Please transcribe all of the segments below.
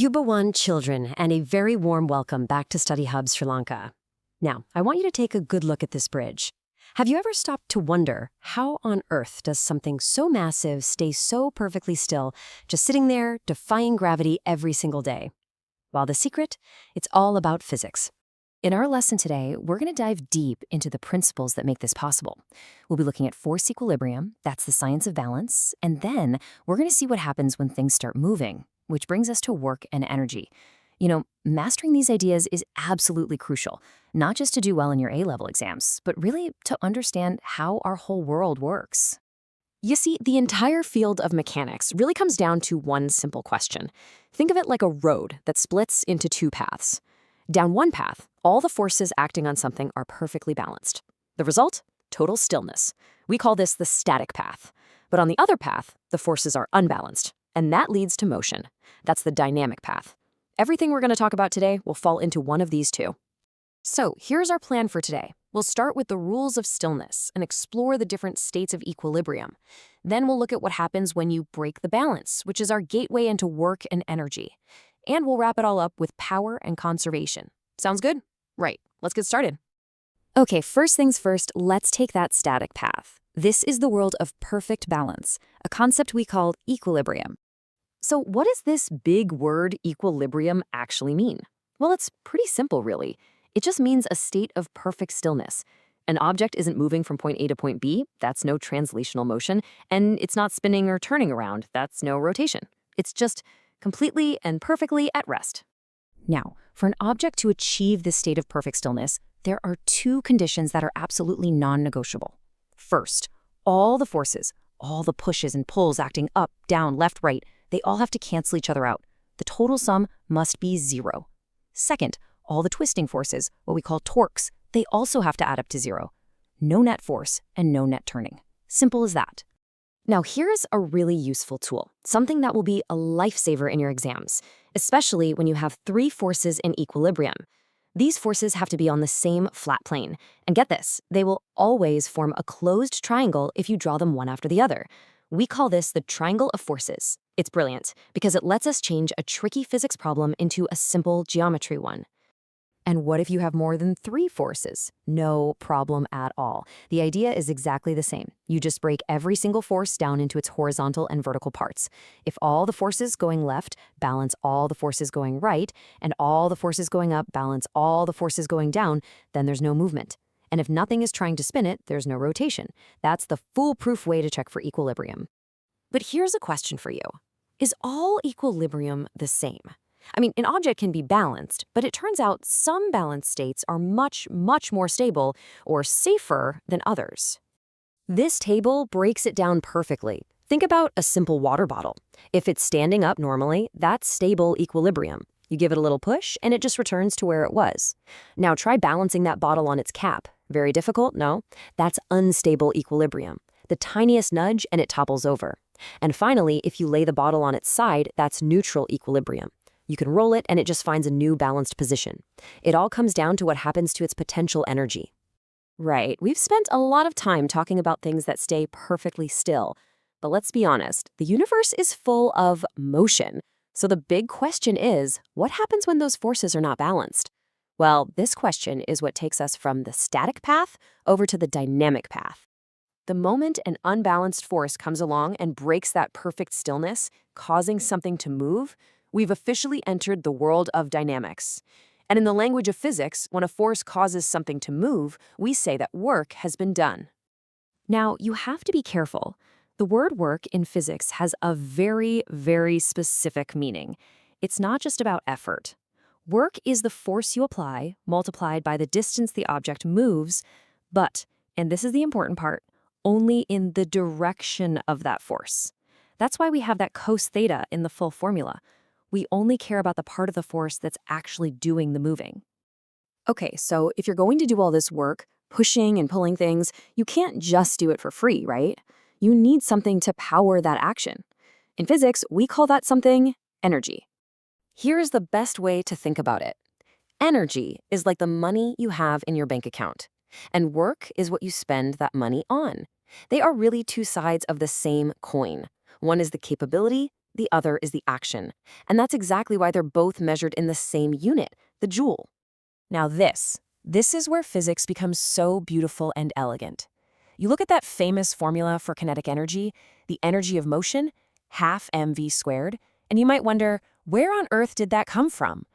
Yubawan children, and a very warm welcome back to Study Hub Sri Lanka. Now, I want you to take a good look at this bridge. Have you ever stopped to wonder how on earth does something so massive stay so perfectly still, just sitting there, defying gravity every single day? Well, the secret? It's all about physics. In our lesson today, we're going to dive deep into the principles that make this possible. We'll be looking at force equilibrium, that's the science of balance, and then we're going to see what happens when things start moving, which brings us to work and energy. You know, mastering these ideas is absolutely crucial, not just to do well in your A-level exams, but really to understand how our whole world works. You see, the entire field of mechanics really comes down to one simple question. Think of it like a road that splits into two paths. Down one path, all the forces acting on something are perfectly balanced. The result? Total stillness. We call this the static path. But on the other path, the forces are unbalanced, and that leads to motion. That's the dynamic path. Everything we're going to talk about today will fall into one of these two. So here's our plan for today. We'll start with the rules of stillness and explore the different states of equilibrium. Then we'll look at what happens when you break the balance, which is our gateway into work and energy. And we'll wrap it all up with power and conservation. Sounds good? Right, let's get started. Okay, first things first, let's take that static path. This is the world of perfect balance, a concept we call equilibrium. So what does this big word equilibrium actually mean? Well, it's pretty simple, really. It just means a state of perfect stillness. An object isn't moving from point A to point B, that's no translational motion, and it's not spinning or turning around, that's no rotation. It's just completely and perfectly at rest. Now, for an object to achieve this state of perfect stillness, there are two conditions that are absolutely non-negotiable. First, all the forces, all the pushes and pulls acting up, down, left, right, they all have to cancel each other out. The total sum must be zero. Second, all the twisting forces, what we call torques, they also have to add up to zero. No net force and no net turning. Simple as that. Now here's a really useful tool, something that will be a lifesaver in your exams, especially when you have three forces in equilibrium. These forces have to be on the same flat plane. And get this, they will always form a closed triangle if you draw them one after the other. We call this the triangle of forces. It's brilliant because it lets us change a tricky physics problem into a simple geometry one. And what if you have more than three forces? No problem at all. The idea is exactly the same. You just break every single force down into its horizontal and vertical parts. If all the forces going left balance all the forces going right, and all the forces going up balance all the forces going down, then there's no movement. And if nothing is trying to spin it, there's no rotation. That's the foolproof way to check for equilibrium. But here's a question for you. Is all equilibrium the same? I mean, an object can be balanced, but it turns out some balanced states are much more stable or safer than others. This table breaks it down perfectly. Think about a simple water bottle. If it's standing up normally, that's stable equilibrium. You give it a little push, and it just returns to where it was. Now try balancing that bottle on its cap. Very difficult? No. That's unstable equilibrium. The tiniest nudge, and it topples over. And finally, if you lay the bottle on its side, that's neutral equilibrium. You can roll it, and it just finds a new balanced position. It all comes down to what happens to its potential energy. Right, we've spent a lot of time talking about things that stay perfectly still. But let's be honest, the universe is full of motion. So the big question is, what happens when those forces are not balanced? Well, this question is what takes us from the static path over to the dynamic path. The moment an unbalanced force comes along and breaks that perfect stillness, causing something to move, we've officially entered the world of dynamics. And in the language of physics, when a force causes something to move, we say that work has been done. Now, you have to be careful. The word work in physics has a very specific meaning. It's not just about effort. Work is the force you apply multiplied by the distance the object moves, but, and this is the important part, only in the direction of that force. That's why we have that cos theta in the full formula. We only care about the part of the force that's actually doing the moving. Okay, so if you're going to do all this work, pushing and pulling things, you can't just do it for free, right? You need something to power that action. In physics, we call that something energy. Here's the best way to think about it. Energy is like the money you have in your bank account, and work is what you spend that money on. They are really two sides of the same coin. One is the capability, the other is the action. And that's exactly why they're both measured in the same unit, the joule. Now this is where physics becomes so beautiful and elegant. You look at that famous formula for kinetic energy, the energy of motion, half mv squared, and you might wonder, where on earth did that come from?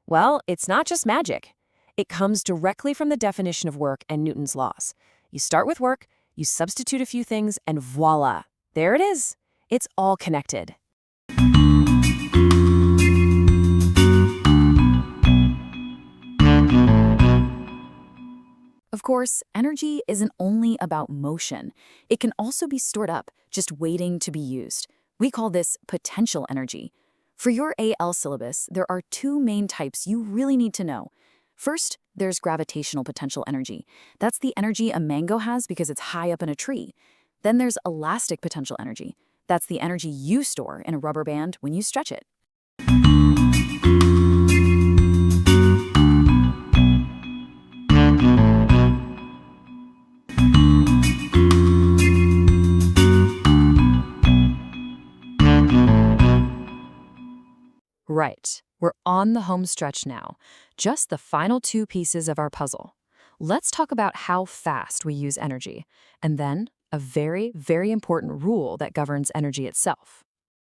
Well, it's not just magic. It comes directly from the definition of work and Newton's laws. You start with work, you substitute a few things, and voila, there it is. It's all connected. Of course, energy isn't only about motion. It can also be stored up, just waiting to be used. We call this potential energy. For your AL syllabus, there are two main types you really need to know. First, there's gravitational potential energy. That's the energy a mango has because it's high up in a tree. Then there's elastic potential energy. That's the energy you store in a rubber band when you stretch it. Right, we're on the home stretch now. Just the final two pieces of our puzzle. Let's talk about how fast we use energy, and then a very, very important rule that governs energy itself.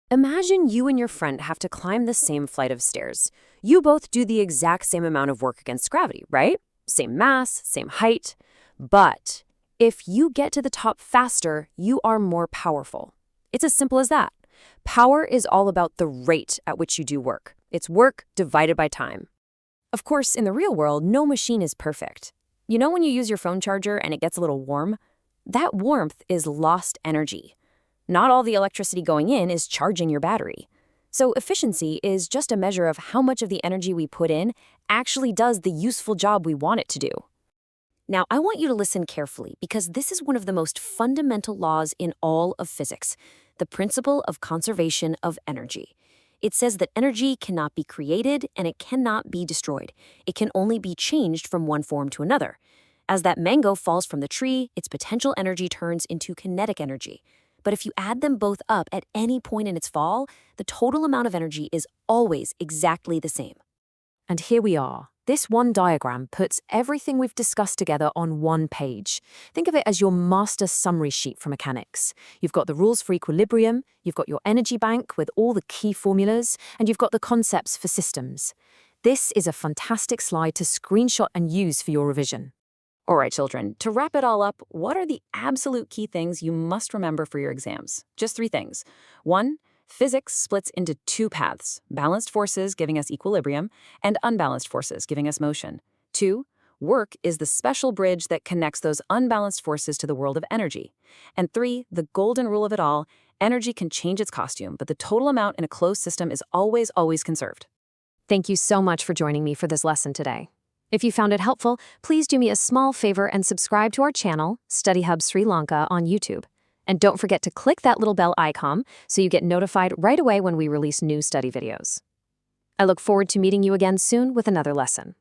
Imagine you and your friend have to climb the same flight of stairs. You both do the exact same amount of work against gravity, right? Same mass, same height. But if you get to the top faster, you are more powerful. It's as simple as that. Power is all about the rate at which you do work. It's work divided by time. Of course, in the real world, no machine is perfect. You know when you use your phone charger and it gets a little warm? That warmth is lost energy. Not all the electricity going in is charging your battery. So efficiency is just a measure of how much of the energy we put in actually does the useful job we want it to do. Now, I want you to listen carefully because this is one of the most fundamental laws in all of physics, the principle of conservation of energy. It says that energy cannot be created and it cannot be destroyed. It can only be changed from one form to another. As that mango falls from the tree, its potential energy turns into kinetic energy. But if you add them both up at any point in its fall, the total amount of energy is always exactly the same. And here we are. This one diagram puts everything we've discussed together on one page. Think of it as your master summary sheet for mechanics. You've got the rules for equilibrium, you've got your energy bank with all the key formulas, and you've got the concepts for systems. This is a fantastic slide to screenshot and use for your revision. All right, children, to wrap it all up, what are the absolute key things you must remember for your exams? Just 3 things. 1, physics splits into 2 paths, balanced forces giving us equilibrium and unbalanced forces giving us motion. 2, work is the special bridge that connects those unbalanced forces to the world of energy. And 3, the golden rule of it all, energy can change its costume, but the total amount in a closed system is always, always conserved. Thank you so much for joining me for this lesson today. If you found it helpful, please do me a small favor and subscribe to our channel, Study Hub Sri Lanka, on YouTube. And don't forget to click that little bell icon so you get notified right away when we release new study videos. I look forward to meeting you again soon with another lesson.